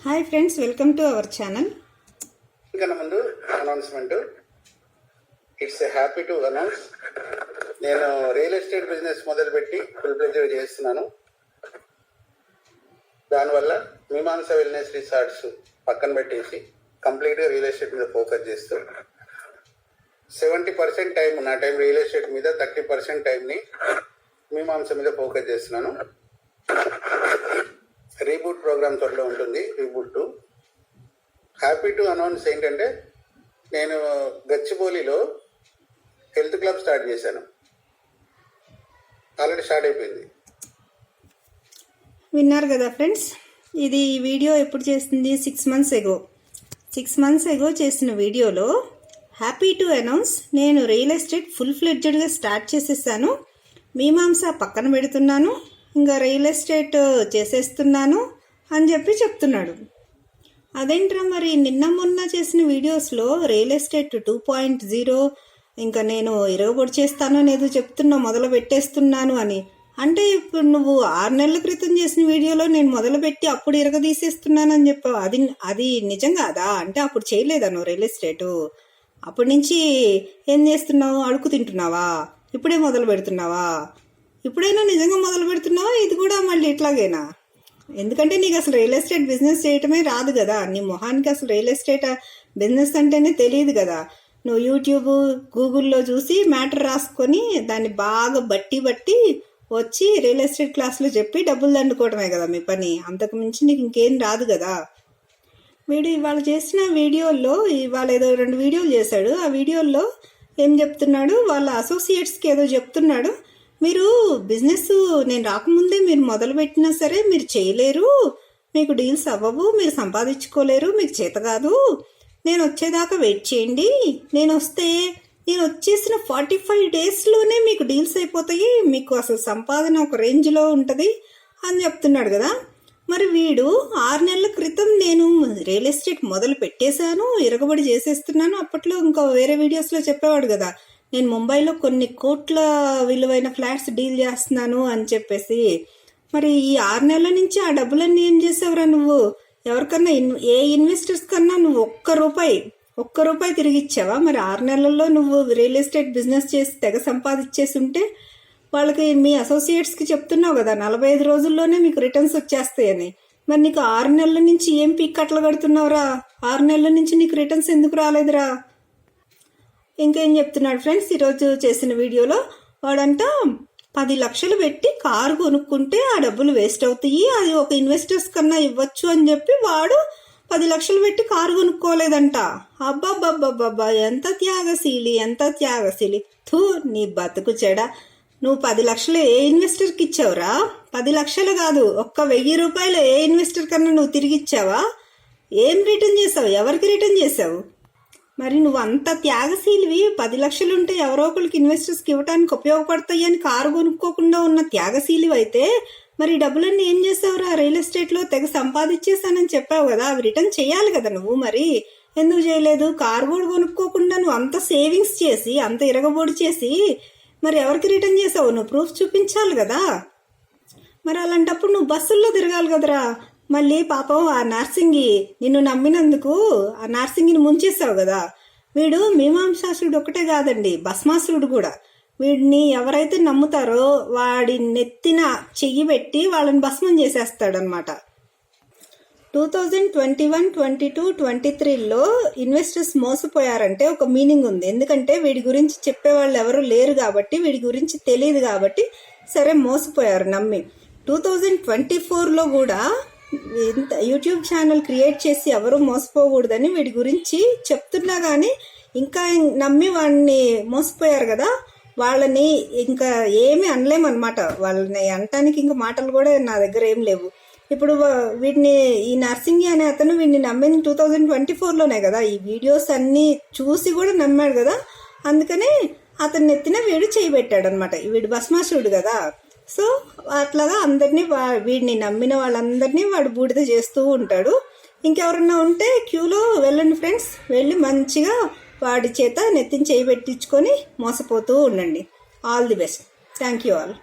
Hi friends, welcome to our channel. కన్నా ముందు announcement. It's happy to announce, నేను real estate business మొదలుపెట్టి full ఫ్లెడ్జ్గా చేస్తున్నాను. దానివల్ల మీమాంస వెల్నెస్ రిసార్ట్స్ పక్కన పెట్టేసి కంప్లీట్గా రియల్ ఎస్టేట్ మీద ఫోకస్ చేస్తూ 70% టైం నా టైం రియల్ ఎస్టేట్ మీద, 30% టైంని మీమాంస మీద ఫోకస్ చేస్తున్నాను. రీబూట్ ప్రోగ్రామ్ త్వరలో ఉంటుంది, రీబూట్ 2. హ్యాపీ టు అనౌన్స్ ఏంటంటే, నేను గచ్చిబౌలిలో హెల్త్ క్లబ్ స్టార్ట్ చేశాను. ఆల్రెడీ స్టార్ట్ అయిపోయింది. విన్నారు కదా ఫ్రెండ్స్, ఇది వీడియో ఎప్పుడు చేసింది? 6 మంత్స్ ఎగో చేసిన వీడియోలో హ్యాపీ టు అనౌన్స్, నేను రియల్ ఎస్టేట్ ఫుల్ ఫ్లెడ్జ్డ్గా స్టార్ట్ చేసేసాను, మీమాంస పక్కన పెడుతున్నాను, ఇంకా రియల్ ఎస్టేట్ చేసేస్తున్నాను అని చెప్తున్నాడు. అదేంట్రా మరి నిన్న మొన్న చేసిన వీడియోస్లో రియల్ ఎస్టేట్ 2.0 ఇంకా నేను ఇరగబొడి చేస్తాను అనేది చెప్తున్నావు, మొదలు పెట్టేస్తున్నాను అని. అంటే ఇప్పుడు నువ్వు 6 నెలల క్రితం చేసిన వీడియోలో నేను మొదలుపెట్టి అప్పుడు ఇరగదీసేస్తున్నాను అని చెప్పావు. అది నిజం కాదా? అంటే అప్పుడు చేయలేదా నువ్వు రియల్ ఎస్టేటు? అప్పటి నుంచి ఏం చేస్తున్నావు? అడుగు తింటున్నావా? ఇప్పుడే మొదలు పెడుతున్నావా? ఇప్పుడైనా నిజంగా మొదలు పెడుతున్నావా? ఇది కూడా మళ్ళీ ఇట్లాగేనా? ఎందుకంటే నీకు అసలు రియల్ ఎస్టేట్ బిజినెస్ చేయటమే రాదు కదా. నీ మొహానికి అసలు రియల్ ఎస్టేట్ బిజినెస్ అంటేనే తెలియదు కదా. నువ్వు యూట్యూబ్, గూగుల్లో చూసి మ్యాటర్ రాసుకొని దాన్ని బాగా బట్టి వచ్చి రియల్ ఎస్టేట్ క్లాసులో చెప్పి డబ్బులు దండుకోవడమే కదా మీ పని. అంతకు మించి నీకు ఇంకేం రాదు కదా. వీడు ఇవాళ చేసిన వీడియోల్లో, ఇవాళ ఏదో 2 వీడియోలు చేశాడు. ఆ వీడియోల్లో ఏం చెప్తున్నాడు, వాళ్ళ అసోసియేట్స్కి ఏదో చెప్తున్నాడు, మీరు బిజినెస్ నేను రాకముందే మీరు మొదలు పెట్టినా సరే మీరు చేయలేరు, మీకు డీల్స్ అవ్వవు, మీరు సంపాదించుకోలేరు, మీకు చేత కాదు, నేను వచ్చేదాకా వెయిట్ చేయండి, నేను వచ్చేసిన 45 డేస్లోనే మీకు డీల్స్ అయిపోతాయి, మీకు అసలు సంపాదన ఒక రేంజ్లో ఉంటుంది అని చెప్తున్నాడు కదా. మరి వీడు 6 నెలల క్రితం నేను రియల్ ఎస్టేట్ మొదలు పెట్టేశాను, ఇరగబడి చేసేస్తున్నాను, అప్పట్లో ఇంకా వేరే వీడియోస్లో చెప్పేవాడు కదా, నేను ముంబైలో కొన్ని కోట్ల విలువైన ఫ్లాట్స్ డీల్ చేస్తున్నాను అని చెప్పేసి. మరి ఈ 6 నెలల నుంచి ఆ డబ్బులన్నీ ఏం చేసావురా నువ్వు? ఎవరికన్నా ఏ ఇన్వెస్టర్స్ కన్నా నువ్వు ఒక్క రూపాయి తిరిగి ఇచ్చావా? మరి 6 నెలల్లో నువ్వు రియల్ ఎస్టేట్ బిజినెస్ చేసి తెగ సంపాదించేసి ఉంటే వాళ్ళకి, మీ అసోసియేట్స్కి చెప్తున్నావు కదా 45 రోజుల్లోనే మీకు రిటర్న్స్ వచ్చేస్తాయని. మరి నీకు 6 నెలల నుంచి ఏం పీక్కట్లు కడుతున్నావురా? 6 నెలల నుంచి నీకు రిటర్న్స్ ఎందుకు రాలేదురా? ఇంకేం చెప్తున్నాడు ఫ్రెండ్స్, ఈరోజు చేసిన వీడియోలో వాడంట 10 లక్షలు పెట్టి కారు కొనుక్కుంటే ఆ డబ్బులు వేస్ట్ అవుతాయి, అది ఒక ఇన్వెస్టర్స్ కన్నా ఇవ్వచ్చు అని చెప్పి వాడు 10 లక్షలు పెట్టి కారు కొనుక్కోలేదంట. అబ్బాబ్బాబ్బాబ్బా, ఎంత త్యాగశీలి. థూ, నీ బతుకు చెడ. నువ్వు 10 లక్షలు ఏ ఇన్వెస్టర్కి ఇచ్చావురా? 10 లక్షలు కాదు, ఒక్క 1000 రూపాయలు ఏ ఇన్వెస్టర్ కన్నా నువ్వు తిరిగి ఇచ్చావా? ఏం రిటర్న్ చేసావు? ఎవరికి రిటర్న్ చేసావు? మరి నువ్వు అంత త్యాగశీలివి, 10 లక్షలు ఉంటే ఎవరో ఒకరికి ఇన్వెస్టర్స్కి ఇవ్వడానికి ఉపయోగపడతాయి అని కారు కొనుక్కోకుండా ఉన్న త్యాగశీలివి అయితే, మరి డబ్బులన్నీ ఏం చేసావురా? రియల్ ఎస్టేట్లో తెగ సంపాదించేసానని చెప్పావు కదా, అవి రిటర్న్ చేయాలి కదా నువ్వు. మరి ఎందుకు చేయలేదు? కారు కూడా కొనుక్కోకుండా నువ్వు అంత సేవింగ్స్ చేసి, అంత ఇరగబోడి చేసి మరి ఎవరికి రిటర్న్ చేసావు? నువ్వు ప్రూఫ్ చూపించాలి కదా. మరి అలాంటప్పుడు నువ్వు బస్సుల్లో తిరగాలి కదరా. మళ్ళీ పాపం ఆ నార్సింగి నిన్ను నమ్మినందుకు ఆ నార్సింగిని ముంచేసావు కదా. వీడు మీమాంసాసురుడు ఒకటే కాదండి, భస్మాసురుడు కూడా. వీడిని ఎవరైతే నమ్ముతారో వాడి నెత్తిన చెయ్యి పెట్టి వాళ్ళని భస్మం చేసేస్తాడనమాట. 2021, 22, 23లో ఇన్వెస్టర్స్ మోసపోయారంటే ఒక మీనింగ్ ఉంది. ఎందుకంటే వీడి గురించి చెప్పేవాళ్ళు ఎవరు లేరు కాబట్టి, వీడి గురించి తెలియదు కాబట్టి సరే మోసపోయారు నమ్మి. 2024లో కూడా యూట్యూబ్ ఛానల్ క్రియేట్ చేసి ఎవరు మోసపోకూడదని వీడి గురించి చెప్తున్నా కానీ ఇంకా నమ్మి వాడిని మోసపోయారు కదా. వాళ్ళని ఇంకా ఏమీ అనలేమన్నమాట. వాళ్ళని అనటానికి ఇంకా మాటలు కూడా నా దగ్గర ఏం లేవు. ఇప్పుడు వీడిని, ఈ నర్సింగి అనే అతను వీడిని నమ్మింది 2024లోనే కదా. ఈ వీడియోస్ అన్నీ చూసి కూడా నమ్మాడు కదా, అందుకనే అతన్ని ఎత్తిన వీడు చేయబెట్టాడు అనమాట. వీడు భస్మాసురుడు కదా. సో అట్లాగా అందరినీ, వీడిని నమ్మిన వాళ్ళందరినీ వాడు బూడిద చేస్తూ ఉంటాడు. ఇంకెవరన్నా ఉంటే క్యూలో వెళ్ళండి ఫ్రెండ్స్, వెళ్ళి మంచిగా వాడి చేత నెత్తిని చేయి పెట్టించుకొని మోసపోతూ ఉండండి. All the best. Thank you all.